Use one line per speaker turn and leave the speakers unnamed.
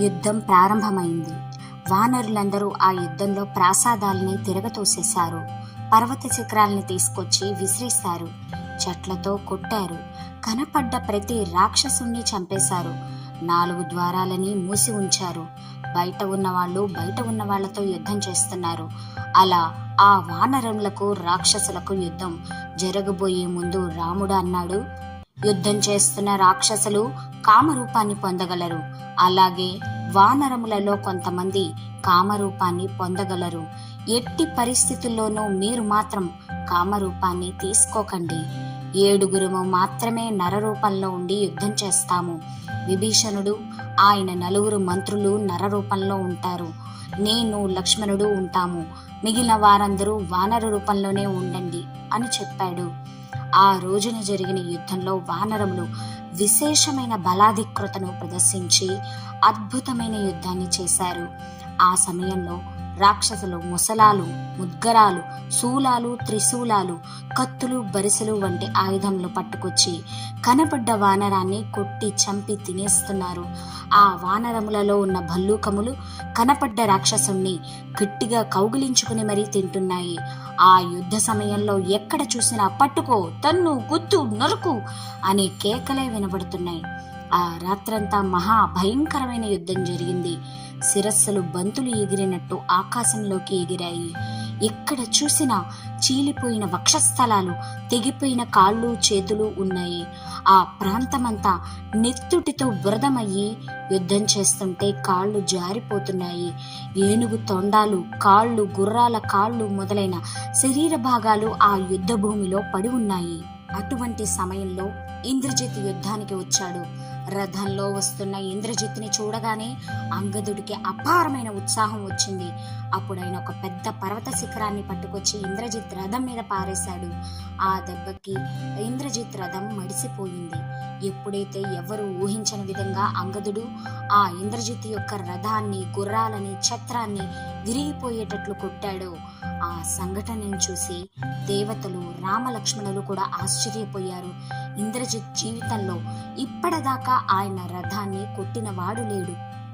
యుద్ధం ప్రారంభమైంది. వానరులందరూ ఆ యుద్ధంలో ప్రాసాదాల్ని తిరగతోసేశారు. పర్వత శిఖరాల్ని తీసుకొచ్చి విసిరేశారు. చెట్లతో కొట్టారు. కనపడ్డ ప్రతి రాక్షసుణ్ణి చంపేశారు. 4 ద్వారాలని మూసి ఉంచారు. బయట ఉన్నవాళ్ళు బయట ఉన్న వాళ్లతో యుద్ధం చేస్తున్నారు. అలా ఆ వానరులకు రాక్షసులకు యుద్ధం జరగబోయే ముందు రాముడు అన్నాడు, యుద్ధం చేస్తున్న రాక్షసులు కామరూపాన్ని పొందగలరు. అలాగే వానరములలో కొంతమంది కామరూపాన్ని పొందగలరు. ఎట్టి పరిస్థితుల్లోనూ మీరు మాత్రం కామరూపాన్ని తీసుకోకండి. 7గురు మాత్రమే నరరూపంలో ఉండి యుద్ధం చేస్తాము. విభీషణుడు, ఆయన 4 మంత్రులు నరరూపంలో ఉంటారు. నేను, లక్ష్మణుడు ఉంటాము. మిగిలిన వారందరూ వానర రూపంలోనే ఉండండి అని చెప్పాడు. ఆ రోజున జరిగిన యుద్ధంలో వానరములు విశేషమైన బలాధిక్రతను ప్రదర్శించి అద్భుతమైన యుద్ధాన్ని చేశారు. ఆ సమయంలో రాక్షసులు ముసలాలు, ముద్గరాలు, శూలాలు, త్రిశూలాలు, కత్తులు, బరిసెలు వంటి ఆయుధములు పట్టుకొచ్చి కనపడ్డ వానరాన్ని కొట్టి చంపి తినేస్తున్నారు. ఆ వానరములలో ఉన్న భల్లూకములు కనపడ్డ రాక్షసుణ్ణి గట్టిగా కౌగిలించుకుని మరీ తింటున్నాయి. ఆ యుద్ధ సమయంలో ఎక్కడ చూసినా పట్టుకో, తన్ను, గుద్దు, నరుకు అనే కేకలే వినబడుతున్నాయి. ఆ రాత్రంతా మహా భయంకరమైన యుద్ధం జరిగింది. శిరస్సులు బంతులు ఎగిరినట్టు ఆకాశంలోకి ఎగిరాయి. ఎక్కడ చూసినా చీలిపోయిన వక్షస్థలాలు, తెగిపోయిన కాళ్ళు, చేతులు ఉన్నాయి. ఆ ప్రాంతమంతా నెత్తుటితో బురదమయ్యి యుద్ధం చేస్తుంటే కాళ్ళు జారిపోతున్నాయి. ఏనుగు తొండాలు, కాళ్ళు, గుర్రాల కాళ్ళు మొదలైన శరీర భాగాలు ఆ యుద్ధ భూమిలో పడి ఉన్నాయి. అటువంటి సమయంలో ఇంద్రజిత్ యుద్ధానికి వచ్చాడు. రథంలో వస్తున్న ఇంద్రజిత్ని చూడగానే అంగదుడికి అపారమైన ఉత్సాహం వచ్చింది. అప్పుడు ఆయన ఒక పెద్ద పర్వత శిఖరాన్ని పట్టుకొచ్చి ఇంద్రజిత్ రథం మీద పారేశాడు. ఆ దెబ్బకి ఇంద్రజిత్ రథం మడిసిపోయింది. ఎప్పుడైతే ఎవరు ఊహించని విధంగా అంగదుడు ఆ ఇంద్రజిత్ యొక్క రథాన్ని, గుర్రాలని, ఛత్రాన్ని విరిగిపోయేటట్లు కొట్టాడో ఆ సంఘటనను చూసి దేవతలు, రామలక్ష్మణులు కూడా ఆశ్చర్యపోయారు. ఇంద్రజిత్ జీవితంలో ఇప్పటిదాకా ఆయన రథాన్ని కొట్టినవాడు లేడు.